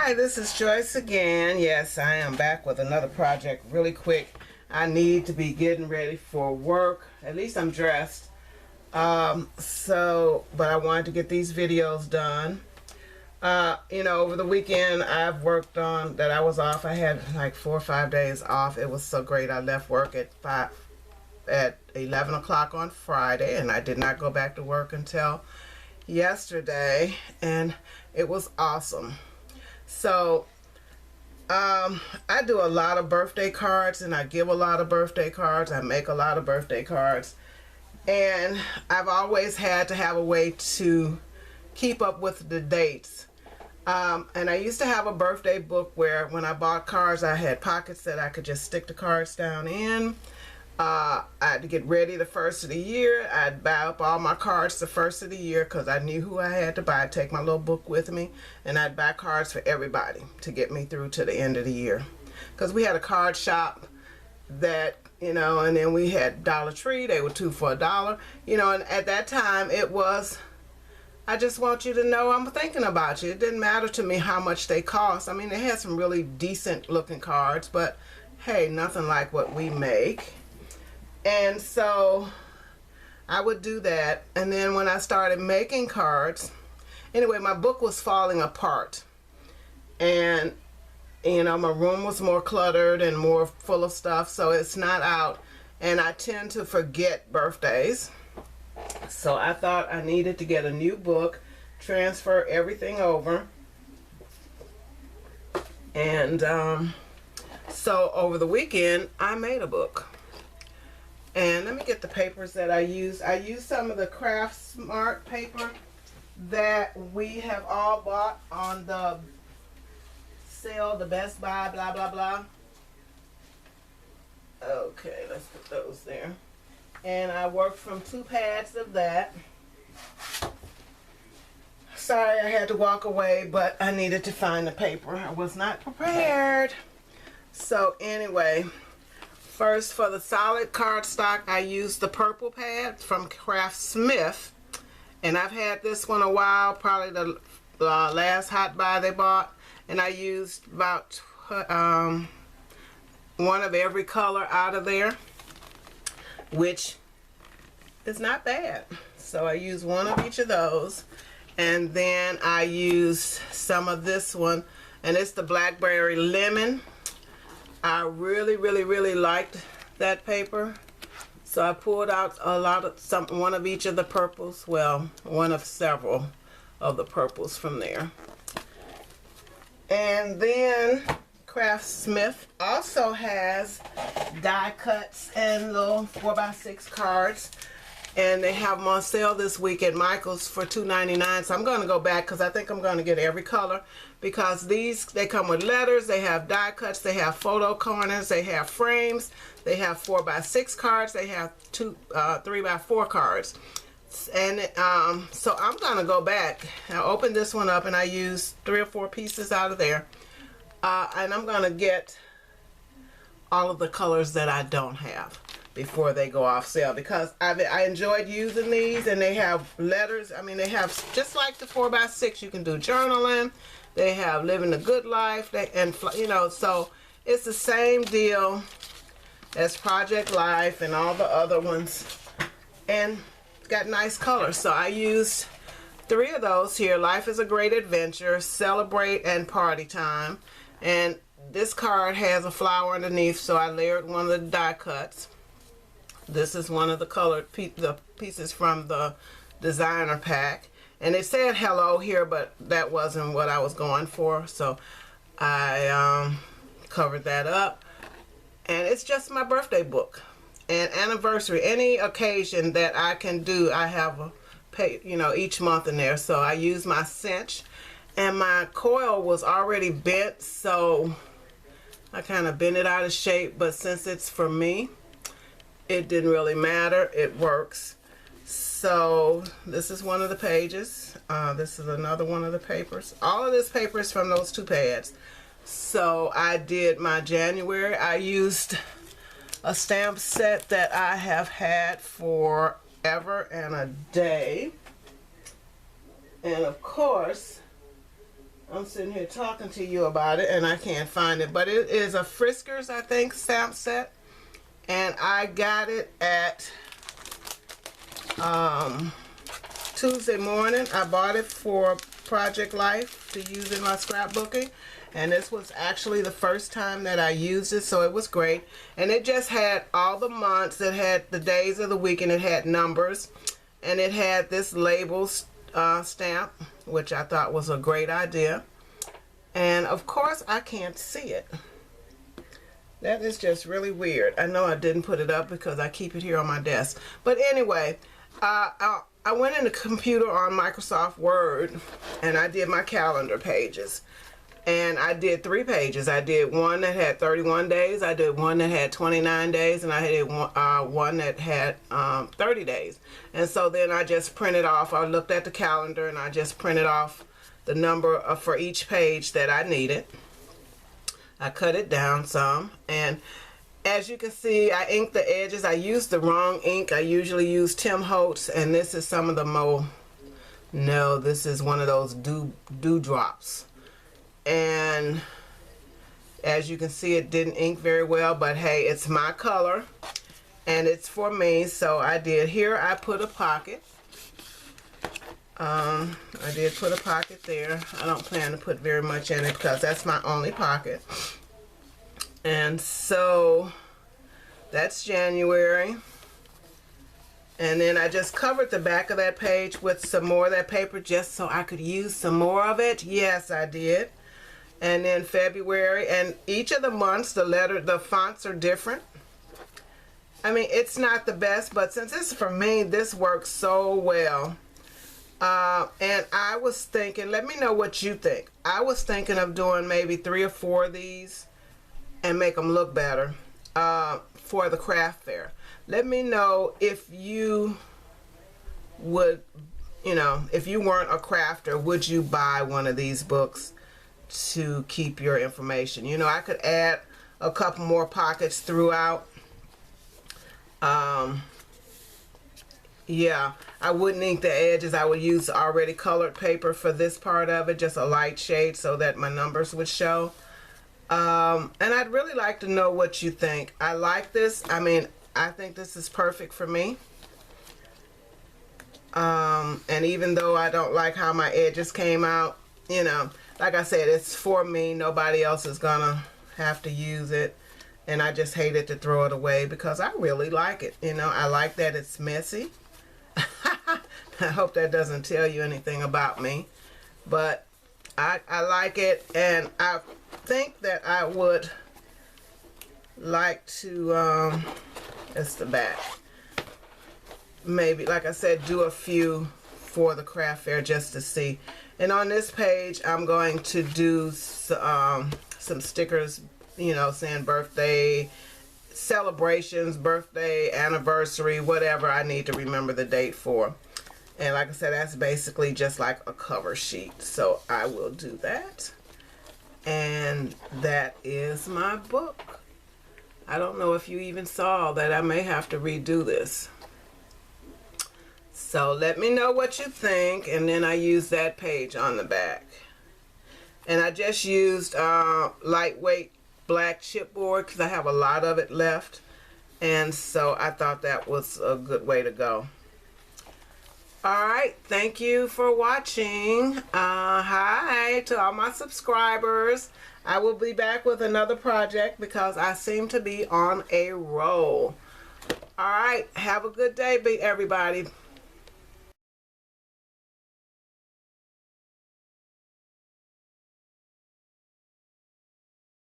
Hi, this is Joyce again. Yes, I am back with another project really quick. I need to be getting ready for work. At least I'm dressed. But I wanted to get these videos done. Over the weekend I've worked on that. I was off. I had like 4 or 5 days off. It was so great. I left work at 11 o'clock on Friday, and I did not go back to work until yesterday, and it was awesome. So I do a lot of birthday cards, and I give a lot of birthday cards. I make a lot of birthday cards, and I've always had to have a way to keep up with the dates. And I used to have a birthday book where when I bought cards, I had pockets that I could just stick the cards down in. I had to get ready the first of the year. I'd buy up all my cards the first of the year because I knew who I had to buy. I'd take my little book with me, and I'd buy cards for everybody to get me through to the end of the year. Because we had a card shop that, and then we had Dollar Tree. They were 2 for $1. And at that time it was, I just want you to know I'm thinking about you. It didn't matter to me how much they cost. I mean, they had some really decent looking cards, but hey, nothing like what we make. And so I would do that. And then when I started making cards, anyway, my book was falling apart. And, my room was more cluttered and more full of stuff, so it's not out. And I tend to forget birthdays. So I thought I needed to get a new book, transfer everything over. And so over the weekend, I made a book. And let me get the papers that I use. I use some of the Craft Smart paper that we have all bought on the sale, the Best Buy, blah, blah, blah. Okay, let's put those there. And I worked from 2 pads of that. Sorry I had to walk away, but I needed to find the paper. I was not prepared. So anyway, first, for the solid cardstock, I used the purple pad from Craftsmith, and I've had this one a while, probably the last hot buy they bought, and I used about one of every color out of there, which is not bad. So I used one of each of those, and then I used some of this one, and it's the Blackberry Lemon. I really, really, really liked that paper, so I pulled out one of each of the purples. Well, one of several of the purples from there. And then Craftsmith also has die cuts and little 4x6 cards, and they have them on sale this week at Michael's for $2.99. So I'm going to go back because I think I'm going to get every color, because they come with letters, they have die cuts, they have photo corners, they have frames, they have 4x6 cards, they have 3x4 cards. And so I'm going to go back. I opened this one up and I used 3 or 4 pieces out of there. And I'm going to get all of the colors that I don't have before they go off sale, because I enjoyed using these, and they have letters. I mean, they have, just like the 4x6, you can do journaling. They have living a good life, so it's the same deal as Project Life and all the other ones, and got nice colors. So I used 3 of those here: Life is a Great Adventure, Celebrate, and Party Time. And this card has a flower underneath, so I layered one of the die cuts. This is one of the colored pieces from the designer pack. And it said hello here, but that wasn't what I was going for, so I covered that up. And it's just my birthday book. And anniversary, any occasion that I can do, I have each month in there. So I use my cinch, and my coil was already bent, so I kind of bent it out of shape, but since it's for me, it didn't really matter. It works. So this is one of the pages. This is another one of the papers. All of this paper is from those 2 pads. So I did my January. I used a stamp set that I have had forever and a day. And of course, I'm sitting here talking to you about it and I can't find it, but it is a Friskers, I think, stamp set, and I got it at Tuesday morning. I bought it for Project Life to use in my scrapbooking, and this was actually the first time that I used it, so it was great. And it just had all the months, it had the days of the week, and it had numbers, and it had this label stamp, which I thought was a great idea. And of course I can't see it. That is just really weird. I know I didn't put it up because I keep it here on my desk, but anyway, I went in the computer on Microsoft Word and I did my calendar pages, and I did 3 pages. I did one that had 31 days, I did one that had 29 days, and I did one that had 30 days. And so then I just printed off, I looked at the calendar and I just printed off the number for each page that I needed. I cut it down some, and as you can see, I inked the edges. I used the wrong ink. I usually use Tim Holtz, and this is some of the this is one of those dewdrops. And as you can see, it didn't ink very well, but hey, it's my color and it's for me, so I did. Here I put a pocket. I did put a pocket there. I don't plan to put very much in it because that's my only pocket. And so that's January. And then I just covered the back of that page with some more of that paper just so I could use some more of it. Yes, I did. And then February, and each of the months the fonts are different. I mean, it's not the best, but since this is for me, this works so well. And I was thinking, let me know what you think. I was thinking of doing maybe 3 or 4 of these and make them look better for the craft fair. Let me know if you would, if you weren't a crafter, would you buy one of these books to keep your information? I could add a couple more pockets throughout. Yeah, I wouldn't ink the edges. I would use already colored paper for this part of it, just a light shade so that my numbers would show. And I'd really like to know what you think. I like this. I mean, I think this is perfect for me. And even though I don't like how my edges came out, like I said, it's for me. Nobody else is gonna have to use it. And I just hated to throw it away because I really like it. I like that it's messy. I hope that doesn't tell you anything about me. But I like it, and I think that I would like to, that's the back. Maybe, like I said, do a few for the craft fair just to see. And on this page, I'm going to do some stickers, saying birthday, celebrations, birthday, anniversary, whatever I need to remember the date for. And like I said, that's basically just like a cover sheet. So I will do that. And that is my book. I don't know if you even saw that I may have to redo this. So let me know what you think. And then I use that page on the back. And I just used lightweight black chipboard because I have a lot of it left. And so I thought that was a good way to go. Alright, thank you for watching. Hi to all my subscribers. I will be back with another project because I seem to be on a roll. Alright, have a good day, everybody.